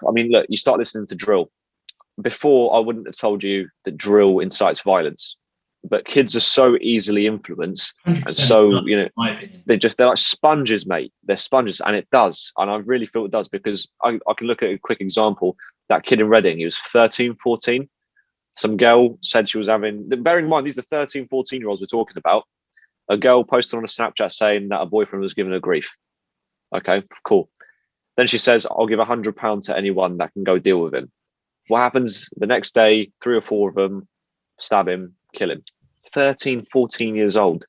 I mean, look, you start listening to drill. Before, I wouldn't have told you that drill incites violence, but kids are so easily influenced, and 100% it so does, in my opinion. they're like sponges, mate. They're sponges, and it does. And I really feel it does because I can look at a quick example. That kid in Reading, he was 13, 14. Some girl said she was having, bearing in mind, these are 13, 14-year-olds we're talking about. A girl posted on a Snapchat saying that a boyfriend was giving her grief. Okay, cool. Then she says, I'll give £100 to anyone that can go deal with him. What happens the next day? 3 or 4 of them stab him, kill him. 13, 14 years old.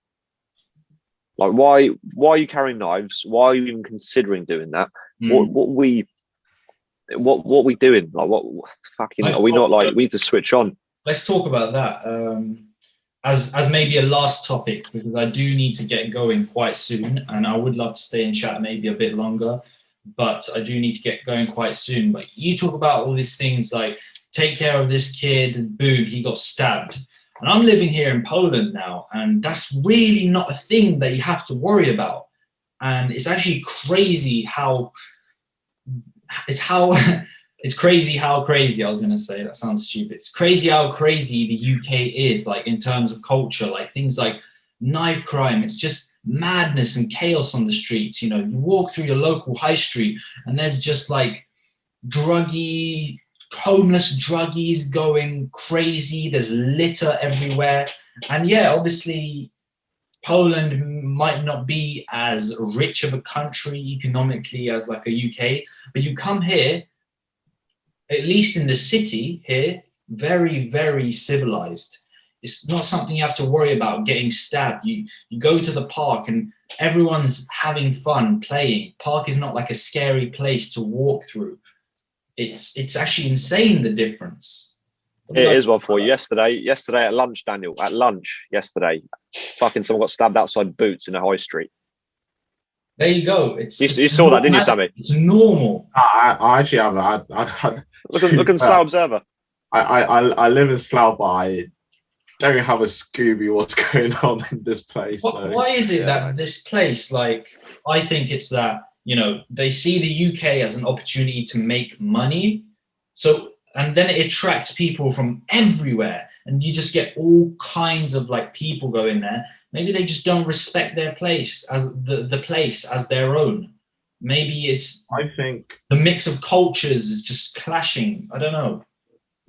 Like, why are you carrying knives? Why are you even considering doing that? Mm. What we doing? Like, what fucking Let's are we talk, not like? We need to switch on. let's talk about that as maybe a last topic, because I do need to get going quite soon, and I would love to stay and chat maybe a bit longer, but I do need to get going quite soon. But you talk about all these things like take care of this kid, and boom, he got stabbed. And I'm living here in Poland now, and that's really not a thing that you have to worry about. And it's actually crazy how it's how it's crazy how crazy. I was gonna say that sounds stupid. It's crazy how crazy the UK is, like in terms of culture, like things like knife crime. It's just madness and chaos on the streets. You know, you walk through your local high street, and there's just like druggy, homeless druggies going crazy. There's litter everywhere, and yeah, obviously Poland might not be as rich of a country economically as like a UK, but you come here, at least in the city here, very, very civilized. It's not something you have to worry about getting stabbed. You go to the park and everyone's having fun playing. Park is not like a scary place to walk through. It's actually insane the difference. It is one for you. Yesterday at lunch, Daniel, at lunch yesterday, fucking someone got stabbed outside Boots in a high street. There you go. You saw that, didn't you, Sammy? It's normal. I actually haven't. Look on Slough Observer. I live in Slough, but I don't have a Scooby what's going on in this place. Why is it that this place, like, I think it's that, you know, they see the UK as an opportunity to make money. So, and then it attracts people from everywhere, and you just get all kinds of like people go in there. Maybe they just don't respect their place as the place as their own. Maybe it's, I think the mix of cultures is just clashing. I don't know.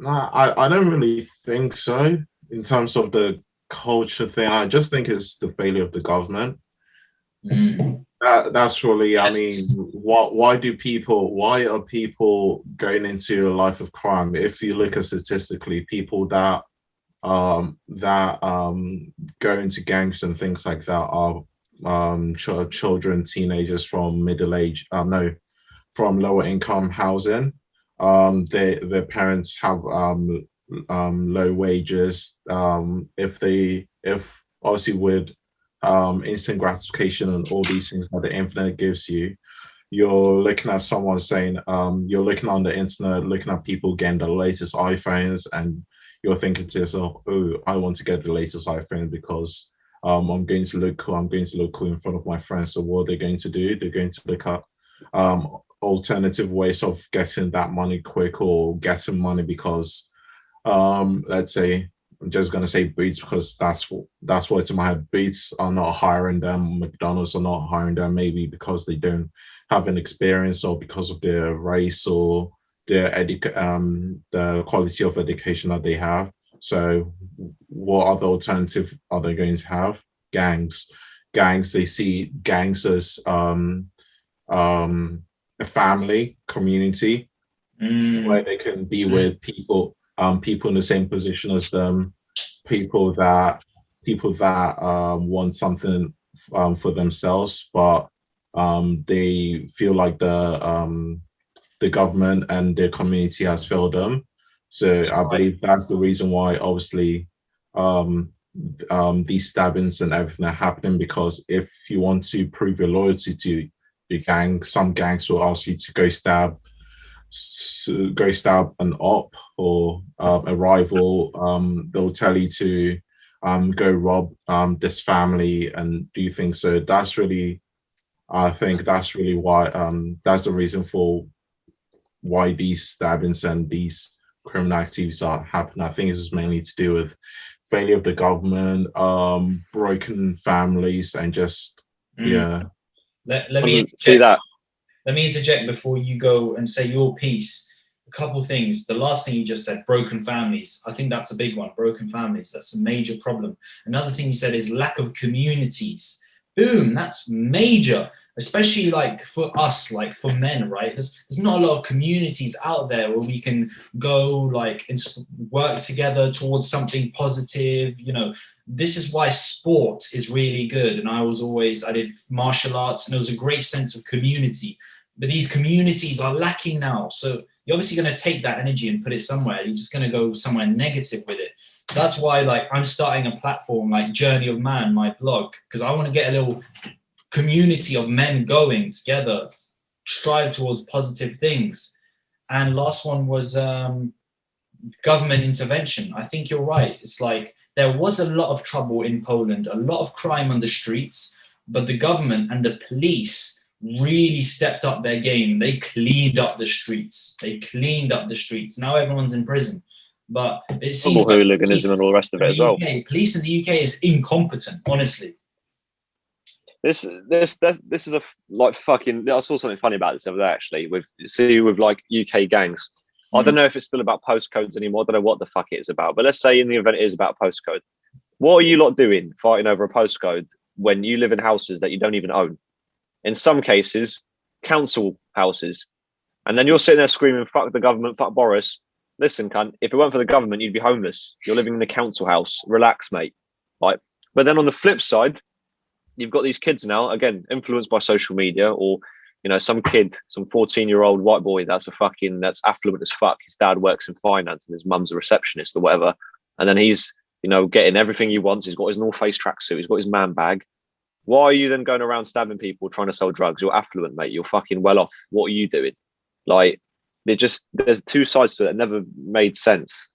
no, I don't really think so in terms of the culture thing. I just think it's the failure of the government. Mm. That's really, I mean, why are people going into a life of crime? If you look at statistically, people that go into gangs and things like that are children, teenagers from middle age, no, from lower income housing. Their parents have low wages. If obviously with instant gratification and all these things that the internet gives you, you're looking at someone saying, you're looking on the internet, looking at people getting the latest iPhones, and you're thinking to yourself, oh, I want to get the latest iPhone because I'm going to look cool. I'm going to look cool in front of my friends. So what are they going to do? They're going to look at alternative ways of getting that money quick, or getting money because, let's say, I'm just gonna say Boots because that's what's in my head. Boots are not hiring them. McDonald's are not hiring them. Maybe because they don't have an experience, or because of their race, or the quality of education that they have. So, what other alternative are they going to have? Gangs. They see gangs as a family community where they can be with people in the same position as them, people that want something for themselves, but they feel like the government and their community has failed them. So I believe that's the reason why, obviously, these stabbings and everything are happening, because if you want to prove your loyalty to the gang, some gangs will ask you to go stab an op or a rival. They'll tell you to go rob this family and do things. So that's really, I think that's really why, that's the reason for why these stabbings and these criminal activities are happening. I think it's just mainly to do with failure of the government, broken families, and just yeah. Let me see that. Let me interject before you go and say your piece. A couple things. The last thing you just said, broken families. I think that's a big one. Broken families. That's a major problem. Another thing you said is lack of communities. Boom. That's major, especially like for us, like for men, right? There's not a lot of communities out there where we can go like and work together towards something positive. You know, this is why sport is really good. And I did martial arts, and there was a great sense of community. But these communities are lacking now. So you're obviously going to take that energy and put it somewhere. You're just going to go somewhere negative with it. That's why, like, I'm starting a platform like Journey of Man, my blog, because I want to get a little community of men going together, strive towards positive things. And last one was government intervention. I think you're right. It's like there was a lot of trouble in Poland, a lot of crime on the streets, but the government and the police really stepped up their game. They cleaned up the streets. Now everyone's in prison. But it seems like hooliganism and all the rest of it as well. Police in the UK is incompetent, honestly. This is a like fucking. I saw something funny about this the other day actually. With like UK gangs. I don't know if it's still about postcodes anymore. I don't know what the fuck it is about. But let's say in the event it is about postcode. What are you lot doing fighting over a postcode when you live in houses that you don't even own? In some cases, council houses. And then you're sitting there screaming, fuck the government, fuck Boris. Listen, cunt, if it weren't for the government, you'd be homeless. You're living in a council house. Relax, mate. Right? But then on the flip side, you've got these kids now, again, influenced by social media, or, you know, some kid, some 14-year-old white boy that's affluent as fuck. His dad works in finance and his mum's a receptionist or whatever. And then he's, you know, getting everything he wants. He's got his North Face tracksuit. He's got his man bag. Why are you then going around stabbing people trying to sell drugs? You're affluent, mate. You're fucking well off. What are you doing? Like, there's two sides to it that never made sense.